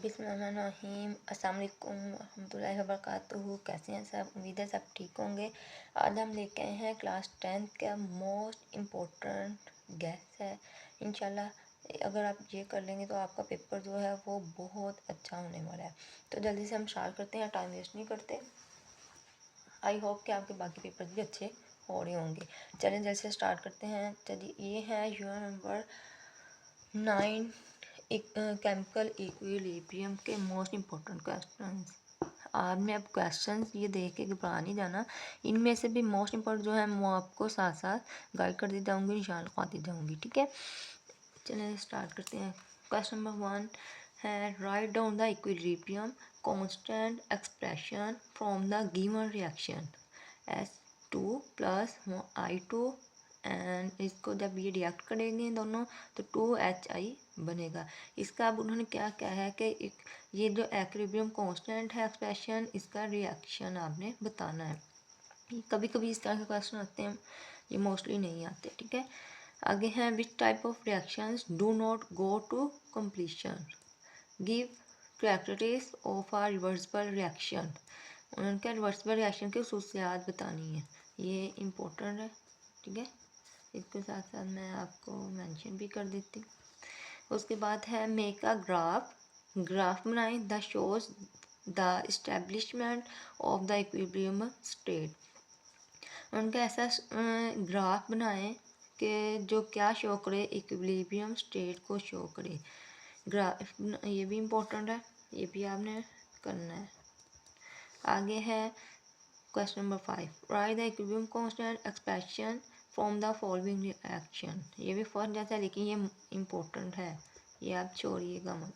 बिस्मिल्लाहिर्रहमानिर्रहीम। अस्सलाम वालेकुम रहमतुल्लाहि व बरकातुहू। कैसे हैं सब? उम्मीद है सब ठीक होंगे। आज हम लेके आए हैं क्लास 10th का मोस्ट इम्पोर्टेंट गैस है। इंशाल्लाह अगर आप ये कर लेंगे तो आपका पेपर जो है वो बहुत अच्छा होने वाला है। तो जल्दी से हम स्टार्ट करते हैं, टाइम वेस्ट नहीं करते। आई होप कि आपके बाकी पेपर भी अच्छे हो रहे होंगे। चलें जल्दी से स्टार्ट करते हैं। चलिए ये है यूनिट नंबर 9 केमिकल इक्विलिब्रियम के मोस्ट इम्पोर्टेंट क्वेश्चंस। आपने अब क्वेश्चंस ये देख के घबरा नहीं जाना। इनमें से भी मोस्ट इम्पोर्टेंट जो है वो आपको साथ साथ गाइड कर दी जाऊँगी, इंशाल्लाह आती जाऊँगी। ठीक है, चलिए स्टार्ट करते हैं। क्वेश्चन नंबर 1 है write down the equilibrium constant expression from the given reaction S2 plus I2 and इसको जब ये रिएक्ट करेंगे दोनों तो 2HI बनेगा। इसका अब उन्होंने क्या कहा है कि ये जो इक्विलिब्रियम कांस्टेंट है एक्सप्रेशन, इसका रिएक्शन आपने बताना है। कभी कभी इस तरह के क्वेश्चन आते हैं, ये मोस्टली नहीं आते। ठीक है, आगे हैं which type of reactions do not go to completion, give characteristics of a reversible reaction. उनका रिवर्सिबल रिएक्शन की खसूसियात बतानी है, ये इम्पोर्टेंट है। ठीक है, इसके साथ साथ मैं आपको मेंशन भी कर देती हूँ। उसके बाद है मेक अ ग्राफ बनाएं the shows the establishment of the equilibrium state. उनका ऐसा ग्राफ बनाएं कि जो क्या शो करे, इक्विलिब्रियम स्टेट को शो करे। ग्राफ ये भी इम्पोर्टेंट है, ये भी आपने करना है। आगे है question number 5 right the equilibrium constant expression from the following reaction. ये भी फर्स्ट जैसा है लेकिन ये इम्पोर्टेंट है, ये आप छोड़िएगा मत।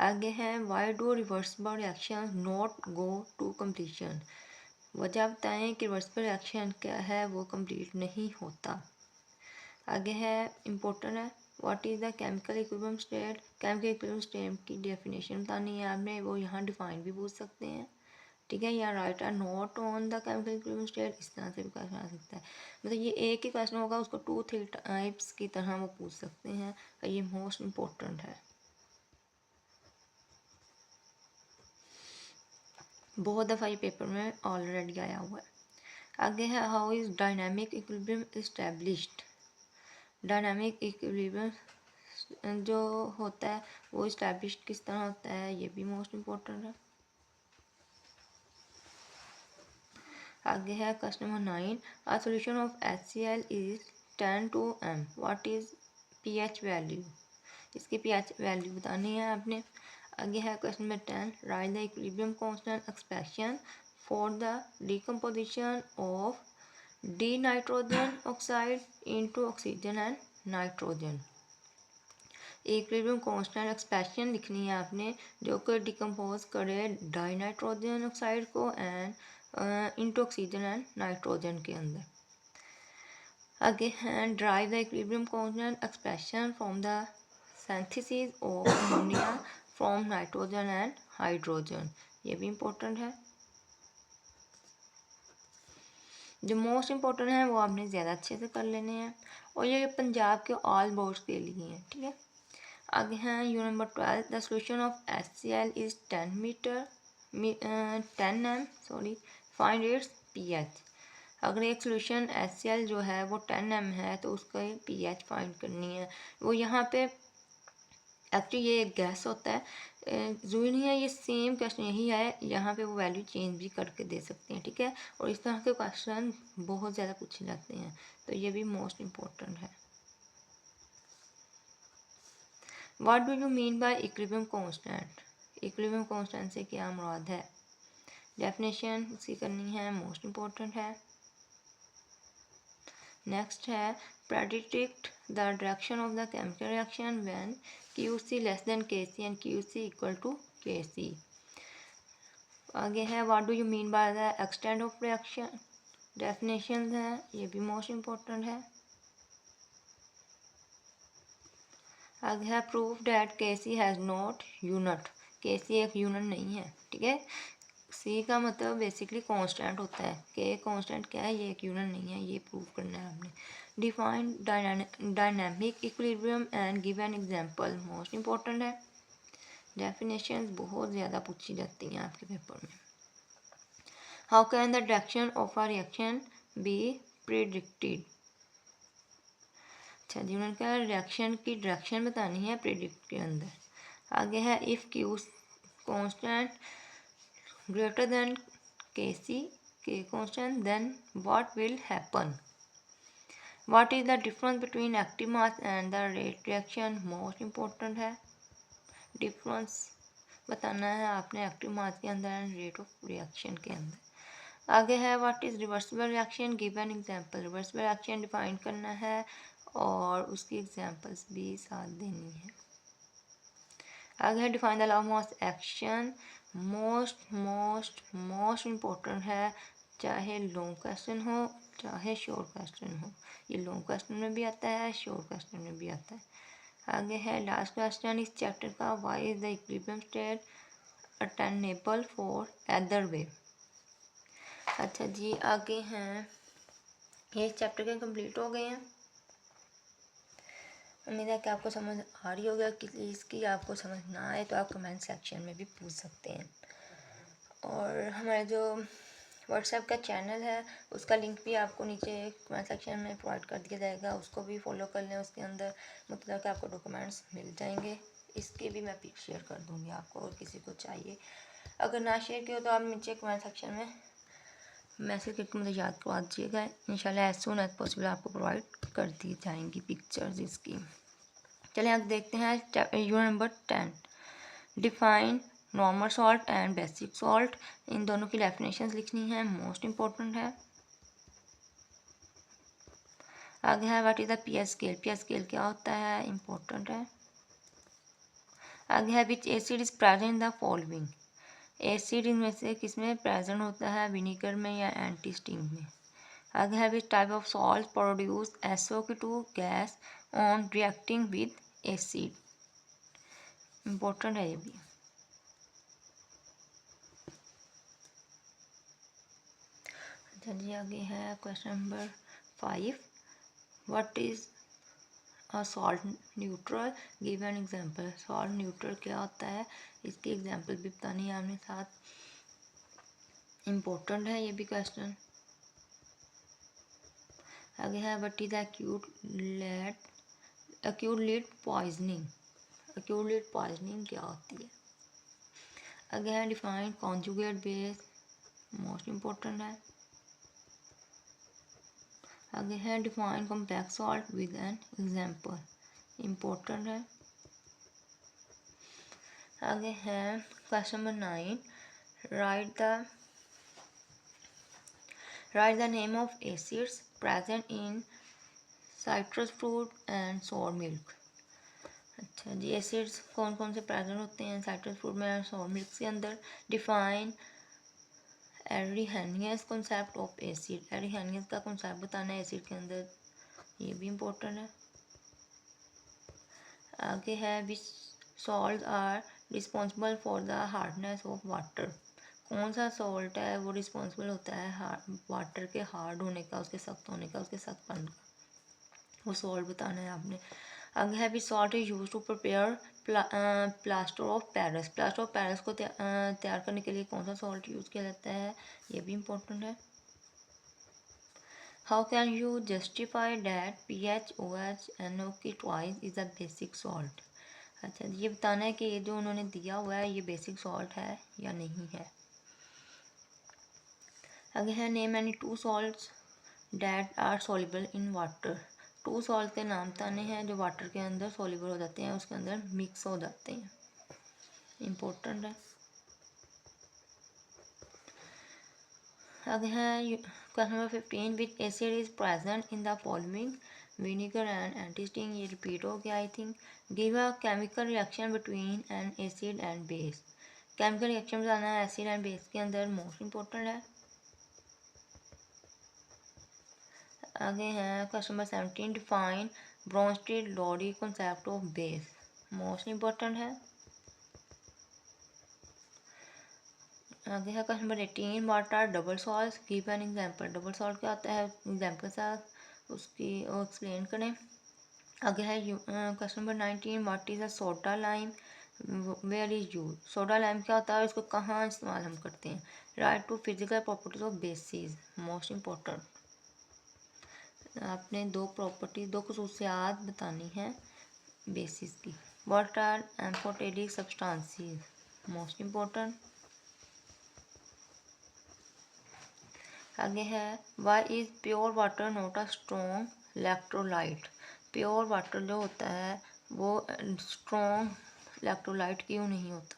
आगे है why do reversible reaction not go to completion. वजह बताएं कि रिवर्सिबल रिएक्शन क्या है वो कंप्लीट नहीं होता। आगे है इम्पोर्टेंट है what is the chemical equilibrium state. Chemical equilibrium state की डेफिनेशन बतानी है आपने, वो यहाँ डिफाइन भी पूछ सकते हैं। ठीक है, या right or not on the chemical equilibrium state, इस तरह से भी क्वेश्चन आ सकता है। मतलब ये एक ही क्वेश्चन होगा, उसको 2-3 टाइप्स की तरह वो पूछ सकते हैं। ये मोस्ट इम्पोर्टेंट है, बहुत दफ़ा ये पेपर में ऑलरेडी आया हुआ है। आगे है how is dynamic equilibrium established. Dynamic equilibrium जो होता है वो इस्टेब्लिश्ड किस तरह होता है, ये भी मोस्ट इम्पोर्टेंट है। आगे है question number 9 a solution of HCl is 10 to m, what is pH value. इसकी pH वैल्यू बतानी है आपने। आगे है question number 10 right the equilibrium constant expression for the decomposition of D nitrogen oxide into oxygen and nitrogen. Equilibrium constant expression लिखनी है आपने जो कि डिकम्पोज करे डाई नाइट्रोजन ऑक्साइड को and into oxygen and nitrogen के अंदर। आगे हैं drive the equilibrium constant expression from the synthesis of ammonia from nitrogen and hydrogen, ये भी इम्पोर्टेंट है। जो मोस्ट इम्पोर्टेंट है वो आपने ज़्यादा अच्छे से कर लेने हैं और ये पंजाब के ऑल बोर्ड्स के लिए हैं। ठीक है, आगे हैं unit number 12 the solution of HCl is 10 m find its pH। अगर एक सोल्यूशन HCl जो है वो 10 m है तो उसका pH फाइंड करनी है। वो यहाँ पे एक्चुअली ये एक गैस होता है, ज़रूरी नहीं है ये सेम क्वेश्चन यही है, यहाँ पे वो वैल्यू चेंज भी करके दे सकते हैं। ठीक है, और इस तरह के क्वेश्चन बहुत ज़्यादा पूछे जाते हैं, तो ये भी मोस्ट इम्पोर्टेंट है। What do you mean by equilibrium constant. Equilibrium constant से क्या मुराद है, डेफिनेशन इसकी करनी है, मोस्ट इम्पोर्टेंट है। नेक्स्ट है predict the direction of the chemical reaction when QC less than KC and QC equal to KC। आगे है what do you mean by the extent of reaction, definition है, ये भी मोस्ट इम्पोर्टेंट है। आगे है proof that KC has not unit, KC एक unit नहीं है। ठीक है, C का मतलब बेसिकली कांस्टेंट होता है, K कांस्टेंट क्या है, ये एक यूनिट नहीं है, ये प्रूव करना है आपने। Define dynamic equilibrium and give an example, most important है। डेफिनेशंस बहुत ज़्यादा पूछी जाती हैं आपके पेपर में। How can the direction of a reaction B predicted. अच्छा जी, उन्होंने कहा रिएक्शन की डायरेक्शन बतानी है प्रिडिक्ट के अंदर। आगे है if Q constant greater than K C के constant then what will happen. What is the difference between active mass and the rate reaction, most important है। डिफरेंस बताना है आपने एक्टिव मास के अंदर एंड रेट ऑफ रिएक्शन के अंदर। आगे है what is reversible reaction, give an example. Reversible reaction define करना है और उसकी एग्जांपल्स भी साथ देनी है। आगे है define the law of mass action, most important है, चाहे लॉन्ग क्वेश्चन हो चाहे शॉर्ट क्वेश्चन हो। ये लॉन्ग क्वेश्चन में भी आता है, शॉर्ट क्वेश्चन में भी आता है। आगे है लास्ट क्वेश्चन इस चैप्टर का, why is the equilibrium state attainable for other wave. अच्छा जी, आगे हैं ये चैप्टर के कंप्लीट हो गए हैं। उम्मीद है कि आपको समझ आ रही होगी। किसी इसकी आपको समझ ना आए तो आप कमेंट सेक्शन में भी पूछ सकते हैं। और हमारे जो व्हाट्सएप का चैनल है उसका लिंक भी आपको नीचे कमेंट सेक्शन में प्रोवाइड कर दिया जाएगा, उसको भी फॉलो कर लें। उसके अंदर मतलब कि आपको डॉक्यूमेंट्स मिल जाएंगे, इसके भी मैं पिक शेयर कर दूँगी आपको, और किसी को चाहिए। अगर ना शेयर किया तो आप नीचे कमेंट सेक्शन में मैसेज करके मुझे याद करवा दीजिएगा। इंशाल्लाह एज सून एज पॉसिबल आपको प्रोवाइड कर दी जाएंगी पिक्चर्स इसकी। चलिए अब देखते हैं unit number 10, define normal salt and basic salt. इन दोनों की डेफिनेशंस लिखनी है, मोस्ट इम्पोर्टेंट है। आगे है what is the pH scale, pH scale क्या होता है, इम्पोर्टेंट है। आगे है विच acid is present in the following, acid इनमें से किसमें प्रेजेंट होता है, विनीगर में या एंटी स्टिंग में। आगे है विच type of salt produce SO2 gas on reacting with acid, important है ये भी। अच्छा जी, आगे है question number 5, what is a salt neutral, give an example. Salt neutral क्या होता है, इसकी एग्जांपल भी बतानी है आपने साथ, इम्पोर्टेंट है ये भी क्वेश्चन। आगे है what is acute lead poisoning, acute lead poisoning क्या होती है। आगे है define conjugate base, most important है। आगे है define complex salt with N example, important है। आगे है question number 9, right the name of acids present in citrus fruit and सोर मिल्क। अच्छा जी, एसिड्स कौन कौन से प्रेजेंट होते हैं साइट्रस फ्रूट में और सोर मिल्क के अंदर। डिफाइन एरिहेनियस कॉन्सेप्ट ऑफ एसिड, एरिहेनियस का कॉन्सेप्ट बताना है एसिड के अंदर, ये भी इम्पोर्टेंट है। आगे है which salt are responsible for the hardness of water, कौन सा सॉल्ट है वो रिस्पॉन्सिबल होता है वाटर के हार्ड होने का, उसके सख्त होने का, उसके सख्तपन का, वो सॉल्ट बताना है आपने। आगे है which salt is use to prepare plaster of Paris, plaster of Paris को तैयार करने के लिए कौन सा सॉल्ट यूज़ किया जाता है, ये भी इम्पोर्टेंट है। How can you justify that PHOH NO की twice is a basic salt. अच्छा, ये बताना है कि ये जो उन्होंने दिया हुआ है ये बेसिक सॉल्ट है या नहीं है। आगे है name any 2 salts that are soluble in water, 2 salt के नाम बताने हैं जो वाटर के अंदर सॉल्युबल हो जाते हैं, उसके अंदर मिक्स हो जाते हैं, इम्पोर्टेंट है। आगे है question number 15, which acid is present in the following, vinegar and anti sting, ये रिपीट हो गया I think. Give a chemical reaction between N acid and base, chemical reaction बताना है एसिड एंड बेस के अंदर, मोस्ट इम्पोर्टेंट है। आगे हैं question number 17, define Bronsted Lowry concept of base, most important है। आगे है question number 18, what are double salt, give an example, double salt क्या होता है एग्जांपल के साथ उसकी एक्सप्लेन करें। आगे है question number 19, what is a soda lime, where is use, soda lime क्या होता है और इसको कहाँ इस्तेमाल हम करते हैं। Write two physical properties of bases, most important. आपने दो खसूसियात बतानी है बेसिस की। What are amphoteric substances, most important. आगे है why is pure water not a strong electrolyte, pure water जो होता है वो स्ट्रॉन्ग इलेक्ट्रोलाइट क्यों नहीं होता।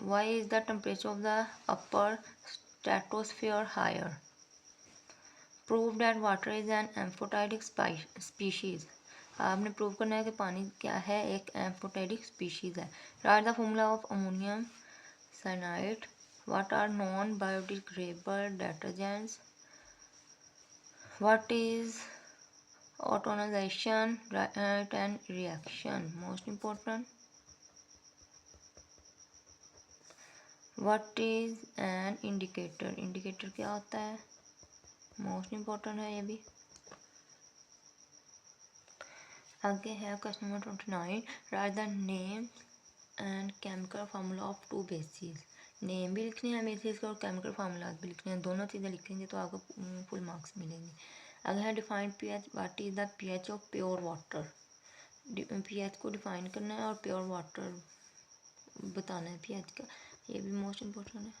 Why is the temperature of the upper stratosphere higher, prove that water is an amphoteric species, आपने प्रूव करना है कि पानी क्या है, एक एम्फोटेरिक स्पीशीज है। Write the formula of ammonium cyanide, what are non-biodegradable detergents, what is automation and reaction, most important, what is an indicator, indicator क्या होता है, मोस्ट इम्पोर्टेंट है ये भी। आगे है question number 29, write the name and chemical formula of two bases, नेम भी लिखने हैं बेसिस का और केमिकल फार्मूला भी लिखने हैं, दोनों चीज़ें लिखेंगे तो आपको फुल मार्क्स मिलेंगे। अगर है defined pH, what is the pH of pure water, pH को डिफाइन करना है और प्योर वाटर बताना है पीएच का, ये भी मोस्ट इम्पोर्टेंट है।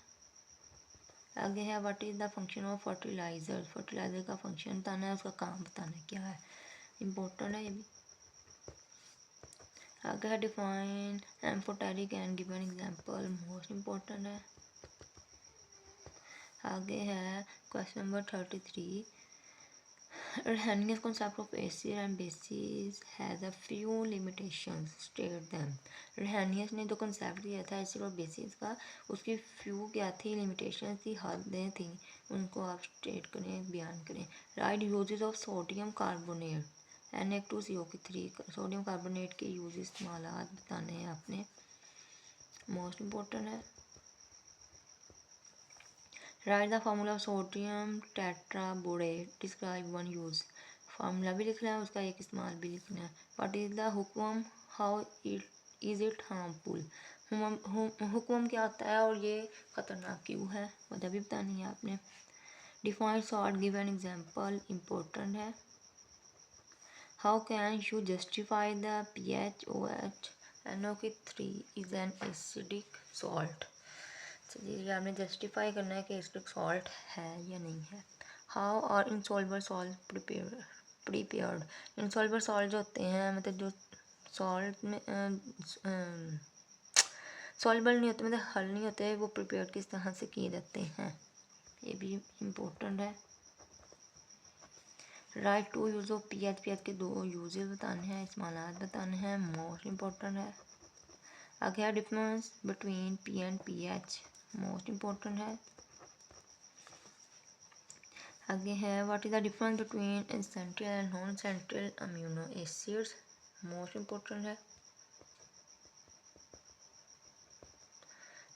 आगे है what is the function of fertiliser, fertiliser का फंक्शन बताना है, उसका काम बताना है क्या है, इम्पोर्टेंट है ये भी। आगे है define amphoteric and given example, most important है। आगे है question number 33, Arrhenius concept of acid and bases has a few limitations, state them। Arrhenius ने जो concept दिया था एसिड और बेसिस का, उसकी few क्या थी, limitations थी, हदें थी, उनको आप स्टेट करें, बयान करें। Right uses of sodium carbonate, Na2CO3, sodium carbonate के यूज इस्तेमाल बताने हैं आपने, मोस्ट इम्पोर्टेंट है। Write the formula of sodium tetraborate, describe one use, formula भी लिखना है, उसका एक इस्तेमाल भी लिखना है। व्हाट इज द हुक्म, how it is it harmful, हुक्म क्या होता है और ये ख़तरनाक क्यों है, वजह भी बतानी है आपने। Define salt, give an example, important है। How can you justify the pH OH NO3 is an acidic salt, चलिए आपने जस्टिफाई करना है कि एसिडिक सॉल्ट है या नहीं है। How are insoluble salt prepared, insoluble salt जो होते हैं मतलब जो सॉल्ट में सॉल्युबल नहीं होते, मतलब हल नहीं होते, वो प्रिपेयर किस तरह से किए जाते हैं, ये भी इम्पोर्टेंट है। Write two use of pH, pH के दो यूजेस बताने हैं, इस्तेमाल बताने हैं, मोस्ट इम्पोर्टेंट है। आगे है difference between P and pH, most important है। आगे है what is the difference between essential and non essential amino acids, most important है।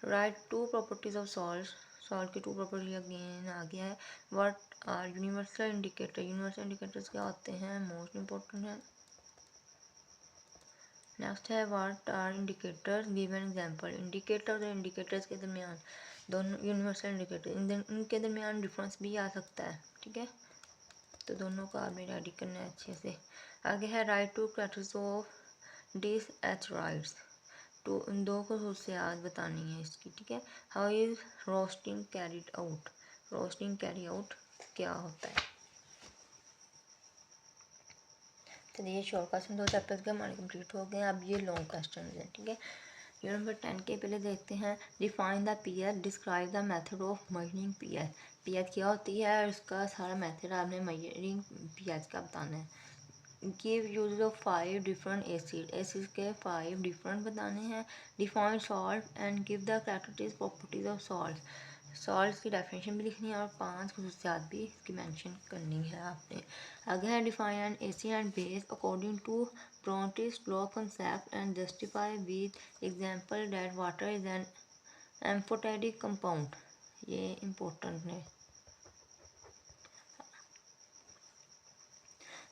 Write two properties of salt, salt की टू प्रॉपर्टी अगेन आ गया है। What are universal indicator, universal indicators क्या होते हैं, मोस्ट इम्पोर्टेंट है। नेक्स्ट है what are indicators, give an example, indicator और इंडिकेटर्स के दरमियान, दोनों यूनिवर्सल इंडिकेटर, इनके दरमियान डिफरेंस भी आ सकता है, ठीक है, तो दोनों को आपने रेडी करना है अच्छे से। आगे है write two characters of disaccharides, तो इन दो को खसूसियात बतानी है इसकी, ठीक है। How is roasting carried out, roasting carry out क्या होता है। चलिए शॉर्ट क्वेश्चन दो चैप्टर्स के हमारे कंप्लीट हो गए, अब ये लॉन्ग क्वेश्चन हैं, ठीक है। यूनिट नंबर 10 के पहले देखते हैं, define the pH, describe the method of measuring pH, pH क्या होती है और उसका सारा मेथड आपने मेजरिंग पीएच का बताना है। Give use of 5 different acid, acid के 5 डिफरेंट बताने हैं। Define salt and give the characteristic properties of salt, salt की डेफिनेशन भी लिखनी है और 5 खसूसियात भी इसकी मेंशन करनी है आपने। आगे है define acid and base according to Bronsted law concept and justify with example that water is an amphoteric compound, ये इम्पोर्टेंट है।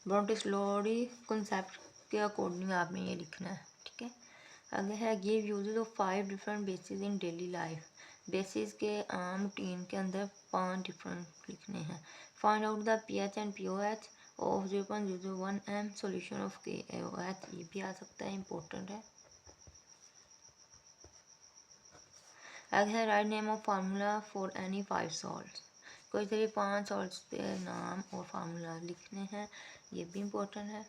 ब्रॉन्टिस लॉ कंसेप्ट के अकॉर्डिंग आपने ये लिखना है, ठीक है। आगे है give uses of 5 different bases in daily life. Bases के आम रूटीन के अंदर 5 डिफरेंट लिखने हैं। Find out the pH and pOH of 0.001 m solution of KaOH, ये भी आ सकता है, इंपॉर्टेंट है। आगे है write name of formula for any 5 salts. कोई तरह 5 सॉल्ट्स के नाम और फार्मूला लिखने हैं, ये भी इंपॉर्टेंट है।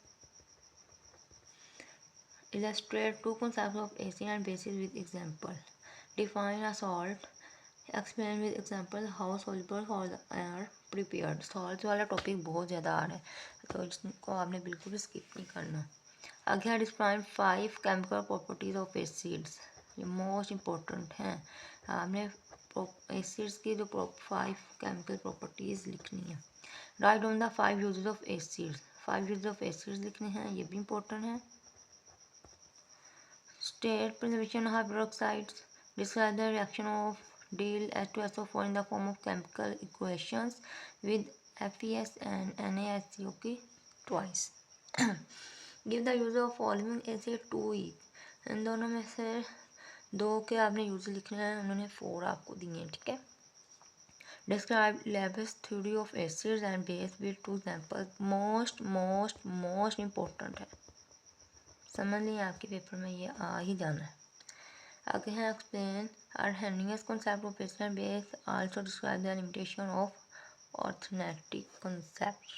Illustrate two concepts of acid and bases with example. Define a salt. Explain with example how soluble salts are prepared. Salts वाला टॉपिक बहुत ज़्यादा आ रहा है, तो इसको आपने बिल्कुल भी स्किप नहीं करना। आगे है describe 5 chemical properties of acids, ये मोस्ट इम्पोर्टेंट हैं। आपने एसिड्स की जो 5 केमिकल प्रॉपर्टीज लिखनी है। Write down the 5 uses of acids, 5 uses of acids लिखने हैं, ये भी इंपॉर्टेंट है। State preservation of hydroxides. Describe the reaction of diol H2SO4 in the form of chemical equations with FeS and NaHCO twice. Give the use of following acid 2 each. इन दोनों में से 2 के आपने यूज लिखने हैं, उन्होंने 4 आपको दिए हैं, ठीक है। Describe Lebesgue theory of acids and base with 2 examples. most important है, समझ लिया, आपके पेपर में ये आ ही जाना है। आगे है explain Arrhenius concept of base and base, also describe the limitation of orthogonality concept।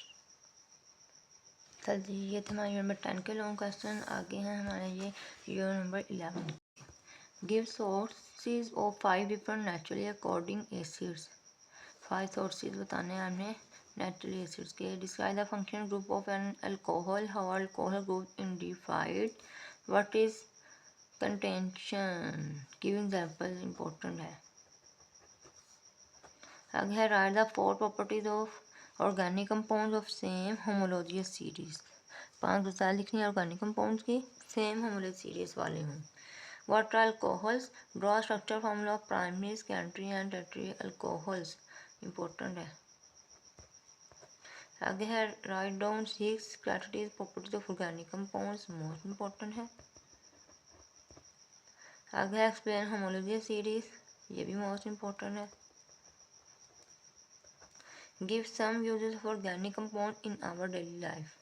चल जी, ये था हमारे नंबर 10 के लॉन्ग क्वेश्चन। आगे हैं हमारे ये unit number 11। Give sources of 5 different naturally occurring acids. 5 sources बताने हैं हमने नेचुरल एसिड्स के। Describe the function group of an alcohol, how alcohol group identified, what is contention, give example, important है। आगे है write the 4 properties of organic compounds of same homologous series. 5 मिसाल लिखनी है ऑर्गेनिक कंपाउंड्स की same homologous series वाले हों। What are alcohols, draw structure formula of primary, secondary and tertiary alcohols, important है। आगे है write down 6 characteristic properties of organic compounds, most important है। आगे है एक्सप्लेन होमोलॉजियस सीरीज, ये भी मोस्ट इंपॉर्टेंट है। Give some uses of organic compound in our daily life.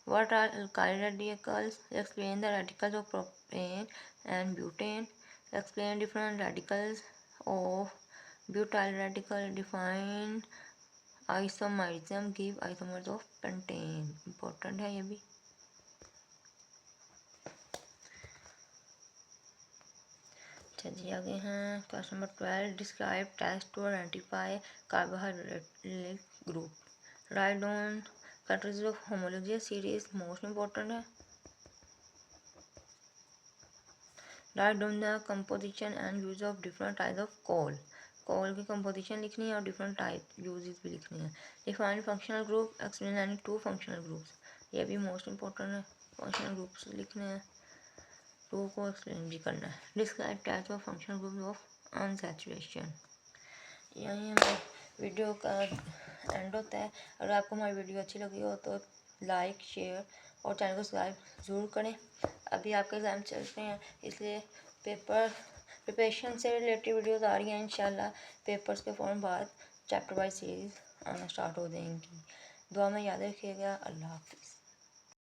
What are alkyl radicals, explain the radicals of propane and butane, explain different radicals of butyl radical, define isomerism, give isomers of pentane, important है ये भी। चलिए आगे हैं question number 12। Describe test to identify carbohydrate group. Write down characteristics of homologous series, most important है। Write down the composition and use of different types of coal. Coal की composition लिखनी है और डिफरेंट टाइप यूजेस भी लिखनी है। Define functional group, explain any 2 functional groups, ये भी मोस्ट इंपॉर्टेंट है। फंक्शनल ग्रुप्स लिखने हैं, 2 को एक्सप्लेन भी करना है। Describe types of functional group of unsaturation. यहीं हमारे वीडियो का एंड होता है। अगर आपको हमारी वीडियो अच्छी लगी हो तो लाइक, शेयर और चैनल को सब्सक्राइब ज़रूर करें। अभी आपके एग्ज़ाम चल रहे हैं, इसलिए पेपर प्रिपरेशन से रिलेटेड वीडियोस आ रही हैं। इंशाल्लाह पेपर्स के फ़ौरन बाद चैप्टर वाइज सीरीज़ आना स्टार्ट हो जाएंगी। दुआ में याद रखिएगा। अल्लाह हाफ़िज़।